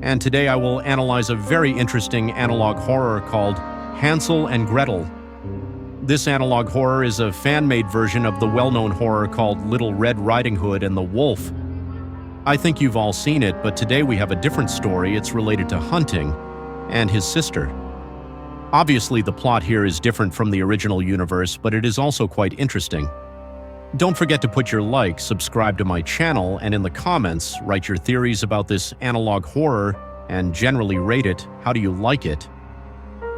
and today I will analyze a very interesting analog horror called Hansel and Gretel. This analog horror is a fan-made version of the well-known horror called Little Red Riding Hood and the Wolf. I think you've all seen it, but today we have a different story. It's related to hunting and his sister. Obviously, the plot here is different from the original universe, but it is also quite interesting. Don't forget to put your like, subscribe to my channel, and in the comments, write your theories about this analog horror and generally rate it. How do you like it?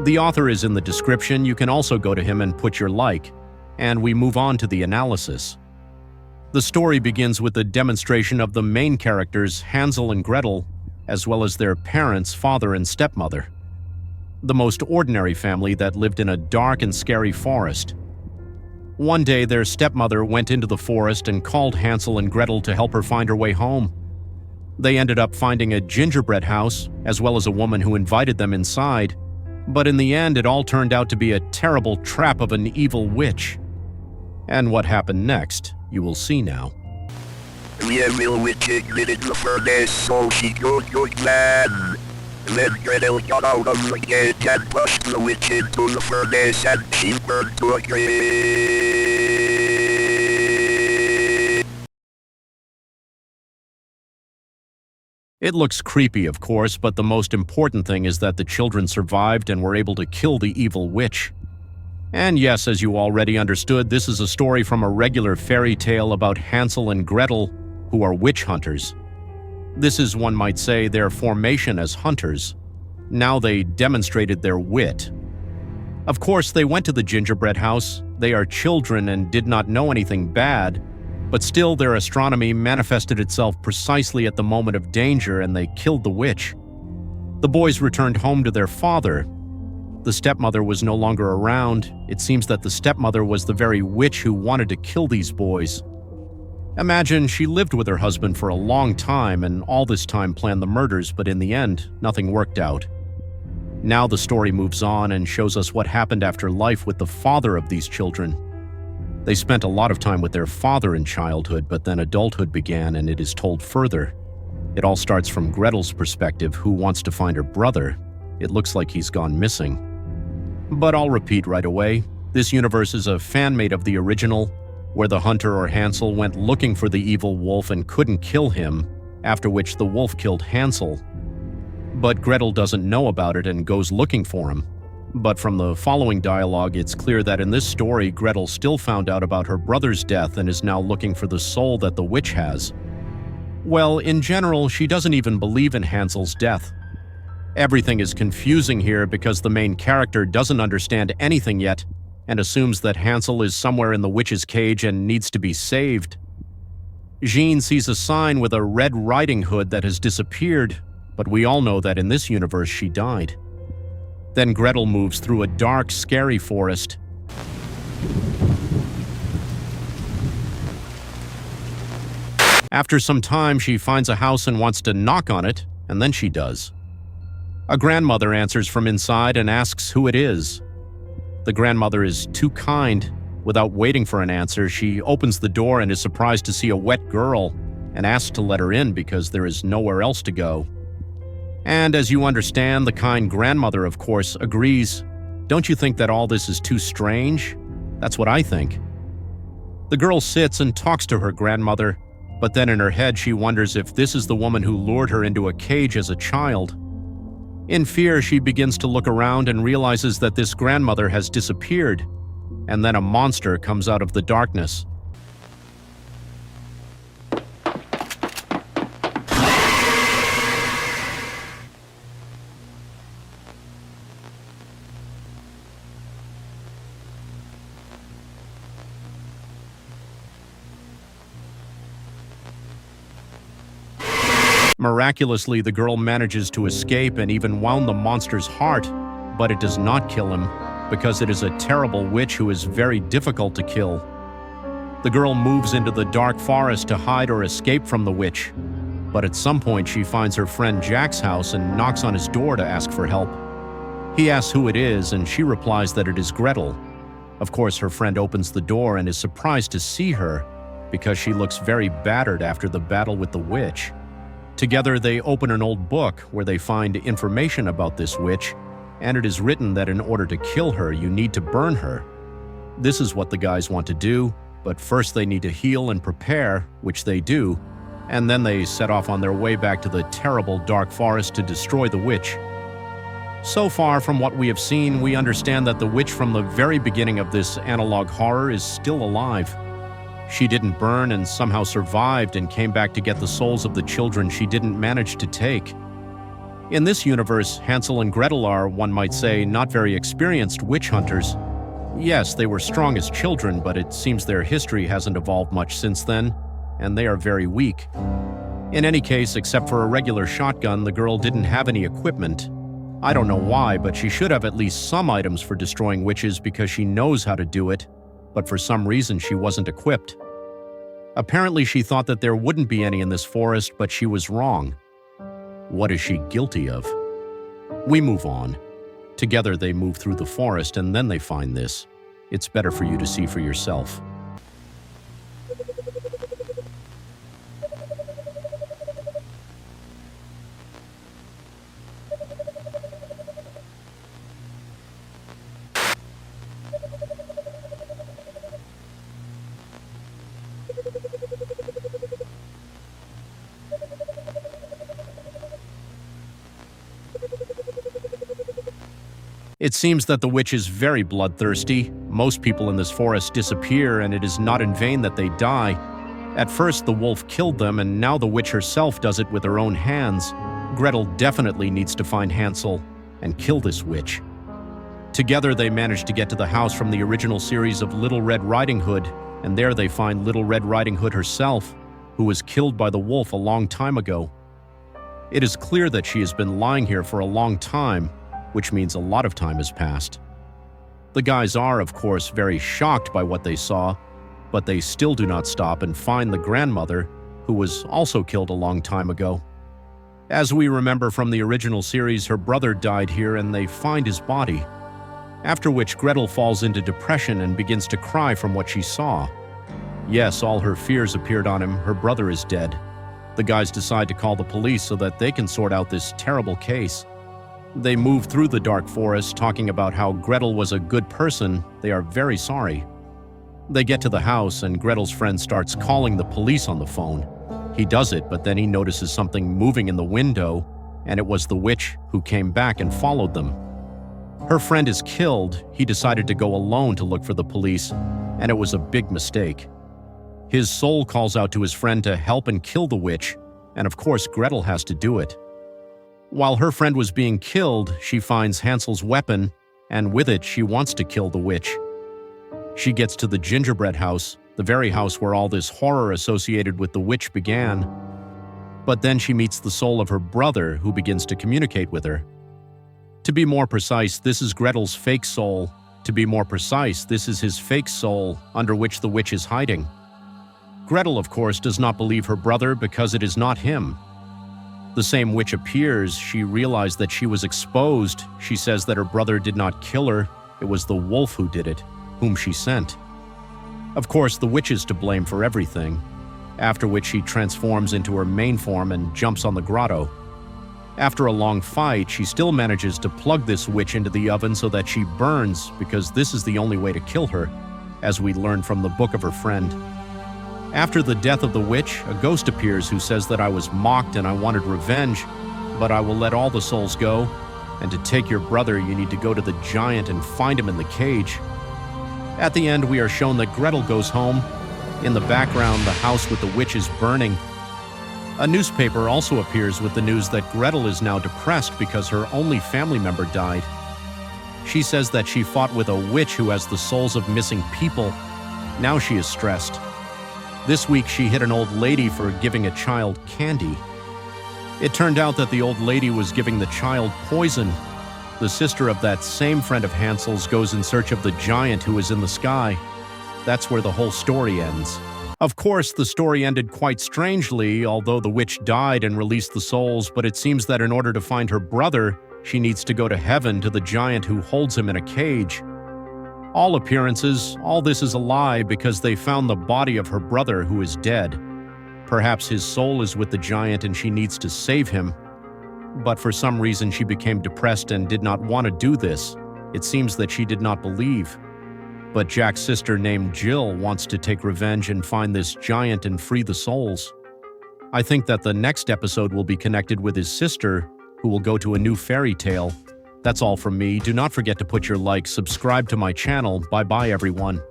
The author is in the description. You can also go to him and put your like, and we move on to the analysis. The story begins with the demonstration of the main characters, Hansel and Gretel, as well as their parents, father and stepmother. The most ordinary family that lived in a dark and scary forest. One day, their stepmother went into the forest and called Hansel and Gretel to help her find her way home. They ended up finding a gingerbread house, as well as a woman who invited them inside. But in the end, it all turned out to be a terrible trap of an evil witch. And what happened next, you will see now. The evil witch admitted the furnace, so she got good plan. Then Gretel got out of the gate and pushed the witch into the furnace, and she burned to a crisp. It looks creepy, of course, but the most important thing is that the children survived and were able to kill the evil witch. And yes, as you already understood, this is a story from a regular fairy tale about Hansel and Gretel, who are witch hunters. This is, one might say, their formation as hunters. Now they demonstrated their wit. Of course, they went to the gingerbread house. They are children and did not know anything bad, but still their astronomy manifested itself precisely at the moment of danger, and they killed the witch. The boys returned home to their father. The stepmother was no longer around. It seems that the stepmother was the very witch who wanted to kill these boys. Imagine she lived with her husband for a long time and all this time planned the murders, but in the end, nothing worked out. Now the story moves on and shows us what happened after life with the father of these children. They spent a lot of time with their father in childhood, but then adulthood began, and it is told further. It all starts from Gretel's perspective, who wants to find her brother. It looks like he's gone missing. But I'll repeat right away, this universe is a fan-made of the original, where the hunter or Hansel went looking for the evil wolf and couldn't kill him, after which the wolf killed Hansel. But Gretel doesn't know about it and goes looking for him. But from the following dialogue, it's clear that in this story, Gretel still found out about her brother's death and is now looking for the soul that the witch has. Well, in general, she doesn't even believe in Hansel's death. Everything is confusing here because the main character doesn't understand anything yet and assumes that Hansel is somewhere in the witch's cage and needs to be saved. Jean sees a sign with a red riding hood that has disappeared, but we all know that in this universe she died. Then Gretel moves through a dark, scary forest. After some time, she finds a house and wants to knock on it, and then she does. A grandmother answers from inside and asks who it is. The grandmother is too kind. Without waiting for an answer, she opens the door and is surprised to see a wet girl and asks to let her in because there is nowhere else to go. And as you understand, the kind grandmother, of course, agrees. Don't you think that all this is too strange? That's what I think. The girl sits and talks to her grandmother, but then in her head she wonders if this is the woman who lured her into a cage as a child. In fear, she begins to look around and realizes that this grandmother has disappeared, and then a monster comes out of the darkness. Miraculously, the girl manages to escape and even wound the monster's heart, but it does not kill him, because it is a terrible witch who is very difficult to kill. The girl moves into the dark forest to hide or escape from the witch, but at some point she finds her friend Jack's house and knocks on his door to ask for help. He asks who it is, and she replies that it is Gretel. Of course, her friend opens the door and is surprised to see her, because she looks very battered after the battle with the witch. Together, they open an old book where they find information about this witch, and it is written that in order to kill her, you need to burn her. This is what the guys want to do, but first they need to heal and prepare, which they do, and then they set off on their way back to the terrible dark forest to destroy the witch. So far from what we have seen, we understand that the witch from the very beginning of this analog horror is still alive. She didn't burn and somehow survived and came back to get the souls of the children she didn't manage to take. In this universe, Hansel and Gretel are, one might say, not very experienced witch hunters. Yes, they were strong as children, but it seems their history hasn't evolved much since then, and they are very weak. In any case, except for a regular shotgun, the girl didn't have any equipment. I don't know why, but she should have at least some items for destroying witches because she knows how to do it, but for some reason she wasn't equipped. Apparently she thought that there wouldn't be any in this forest, but she was wrong. What is she guilty of? We move on. Together they move through the forest and then they find this. It's better for you to see for yourself. It seems that the witch is very bloodthirsty. Most people in this forest disappear, and it is not in vain that they die. At first, the wolf killed them, and now the witch herself does it with her own hands. Gretel definitely needs to find Hansel and kill this witch. Together, they manage to get to the house from the original series of Little Red Riding Hood, and there they find Little Red Riding Hood herself, who was killed by the wolf a long time ago. It is clear that she has been lying here for a long time, which means a lot of time has passed. The guys are, of course, very shocked by what they saw, but they still do not stop and find the grandmother, who was also killed a long time ago. As we remember from the original series, her brother died here and they find his body. After which Gretel falls into depression and begins to cry from what she saw. Yes, all her fears appeared on him. Her brother is dead. The guys decide to call the police so that they can sort out this terrible case. They move through the dark forest talking about how Gretel was a good person. They are very sorry. They get to the house and Gretel's friend starts calling the police on the phone. He does it, but then he notices something moving in the window, and it was the witch who came back and followed them. Her friend is killed. He decided to go alone to look for the police, and it was a big mistake. His soul calls out to his friend to help and kill the witch, and of course Gretel has to do it. While her friend was being killed, she finds Hansel's weapon, and with it she wants to kill the witch. She gets to the gingerbread house, the very house where all this horror associated with the witch began. But then she meets the soul of her brother, who begins to communicate with her. To be more precise, this is Gretel's fake soul. To be more precise, this is his fake soul, under which the witch is hiding. Gretel, of course, does not believe her brother because it is not him. The same witch appears. She realized that she was exposed. She says that her brother did not kill her. It was the wolf who did it, whom she sent. Of course, the witch is to blame for everything, after which she transforms into her main form and jumps on the grotto. After a long fight, she still manages to plug this witch into the oven so that she burns, because this is the only way to kill her, as we learned from the book of her friend. After the death of the witch, a ghost appears who says that I was mocked and I wanted revenge, but I will let all the souls go, and to take your brother you need to go to the giant and find him in the cage. At the end, we are shown that Gretel goes home. In the background, the house with the witch is burning. A newspaper also appears with the news that Gretel is now depressed because her only family member died. She says that she fought with a witch who has the souls of missing people. Now she is stressed. This week she hit an old lady for giving a child candy. It turned out that the old lady was giving the child poison. The sister of that same friend of Hansel's goes in search of the giant who is in the sky. That's where the whole story ends. Of course, the story ended quite strangely, although the witch died and released the souls, but it seems that in order to find her brother, she needs to go to heaven to the giant who holds him in a cage. All appearances, all this is a lie because they found the body of her brother who is dead. Perhaps his soul is with the giant and she needs to save him. But for some reason she became depressed and did not want to do this. It seems that she did not believe. But Jack's sister named Jill wants to take revenge and find this giant and free the souls. I think that the next episode will be connected with his sister, who will go to a new fairy tale. That's all from me. Do not forget to put your like, subscribe to my channel. Bye-bye, everyone.